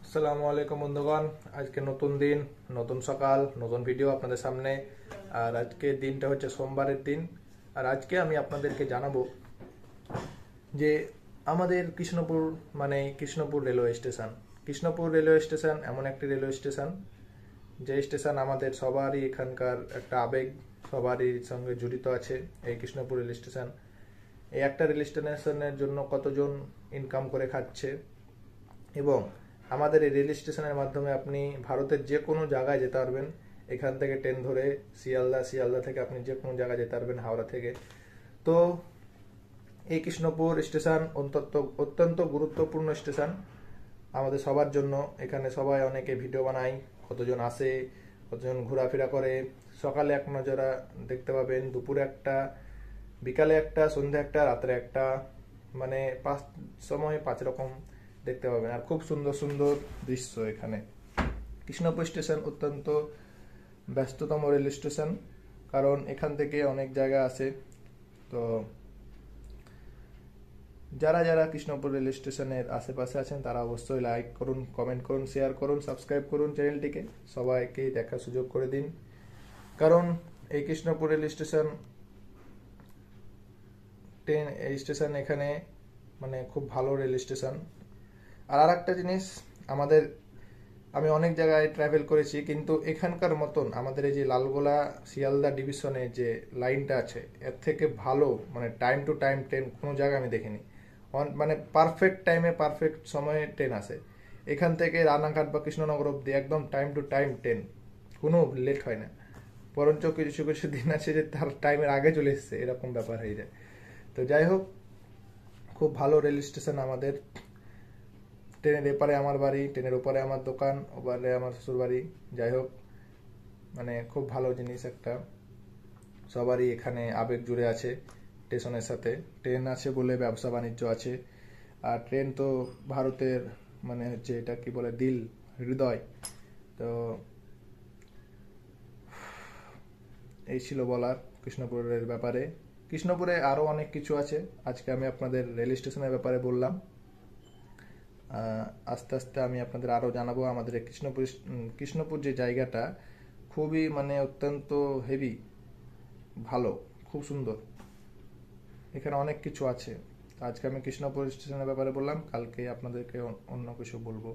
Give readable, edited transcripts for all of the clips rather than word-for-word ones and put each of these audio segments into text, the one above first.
আসসালামু আলাইকুম বন্ধুগণ। আজকে নতুন দিন, নতুন সকাল, নতুন ভিডিও আপনাদের সামনে। আর আজকে দিনটা হচ্ছে সোমবারের দিন। আর আজকে আমি আপনাদেরকে জানাবো যে আমাদের Krishnapur Krishnapur railway station. Krishnapur railway station এমন একটি রেলওয়ে স্টেশন, যে স্টেশন আমাদের সবারই এখানকার একটা আবেগ, সবারই সঙ্গে জড়িত আছে এই কৃষ্ণপুর রেল স্টেশন। এই একটা রেল স্টেশনের জন্য কতজন ইনকাম করে খাচ্ছে, এবং আমাদের এই রেল স্টেশনের মাধ্যমে আপনি ভারতের যে কোনো জায়গায় যেতে পারবেন। এখান থেকে ট্রেন ধরে শিয়ালদা থেকে আপনি যে কোনো জায়গায় যেতে পারবেন, হাওড়া থেকে। তো এই কৃষ্ণপুর স্টেশন অত্যন্ত গুরুত্বপূর্ণ স্টেশন আমাদের সবার জন্য। এখানে সবাই অনেকে ভিডিও বানায়, কতজন আসে, কতজন ঘোরাফেরা করে। সকালে এক নজরা দেখতে পাবেন, দুপুরে একটা, বিকালে একটা, সন্ধ্যা একটা, রাত্রে একটা, মানে সময় 5 রকম দেখতে পাবেন। আর খুব সুন্দর সুন্দর দৃশ্য এখানে। কৃষ্ণপুর স্টেশন অত্যন্ত ব্যস্ততম রেল স্টেশন, কারণ এখান থেকে অনেক জায়গা আসে। তো যারা যারা কৃষ্ণপুর রেল স্টেশনের আশেপাশে আছেন তারা অবশ্যই লাইক করুন, কমেন্ট করুন, শেয়ার করুন, সাবস্ক্রাইব করুন চ্যানেলটিকে, সবাইকে দেখার সুযোগ করে দিন। কারণ এই কৃষ্ণপুর রেল স্টেশন এখানে খুব ভালো রেল স্টেশন। আর একটা জিনিস, আমি অনেক জায়গায় ট্রাভেল করেছি, কিন্তু এখানকার মতন আমাদের এই যে লালগোলা শিয়ালদা ডিভিশনে যে লাইনটা আছে, এর থেকে ভালো টাইম টু টাইম ট্রেন কোনো জায়গায় আমি দেখিনি। পারফেক্ট টাইমে পারফেক্ট সময়ে ট্রেন আসে। এখান থেকে রানাঘাট বা কৃষ্ণনগর অব্দি একদম টাইম টু টাইম ট্রেন, কোনো লেট হয় না। বরঞ্চ কিছু কিছু দিন আছে যে তার টাইমের আগে চলে এসছে, এরকম ব্যাপার হয়ে যায়। তো যাই হোক, খুব ভালো রেল স্টেশন আমাদের। ট্রেনের এপারে আমার বাড়ি, ট্রেনের ওপারে আমার দোকান, ওপারে আমার শ্বশুর বাড়ি। যাই হোক, খুব ভালো জিনিস একটা। সবারই এখানে আবেগ জুড়ে আছে স্টেশনের সাথে। ট্রেন আছে বলে ব্যবসা বাণিজ্য আছে। আর ট্রেন তো ভারতের হচ্ছে, এটা কি বলে, দিল, হৃদয়। তো এই ছিল বলার কৃষ্ণপুরের ব্যাপারে। কৃষ্ণপুরে আরো অনেক কিছু আছে, আজকে আমি আপনাদের রেল স্টেশনের ব্যাপারে বললাম। আস্তে আস্তে আমি আপনাদের আরো জানাবো। আমাদের কৃষ্ণপুর যে জায়গাটা খুবই অত্যন্ত হেভি, ভালো, খুব সুন্দর। এখানে অনেক কিছু আছে। আজকে আমি কৃষ্ণপুর স্টেশনের ব্যাপারে বললাম, কালকে আপনাদেরকে অন্য কিছু বলবো,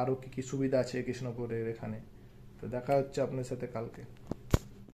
আরো কি কি সুবিধা আছে কৃষ্ণপুরের এখানে। তো দেখা হচ্ছে আপনার সাথে কালকে।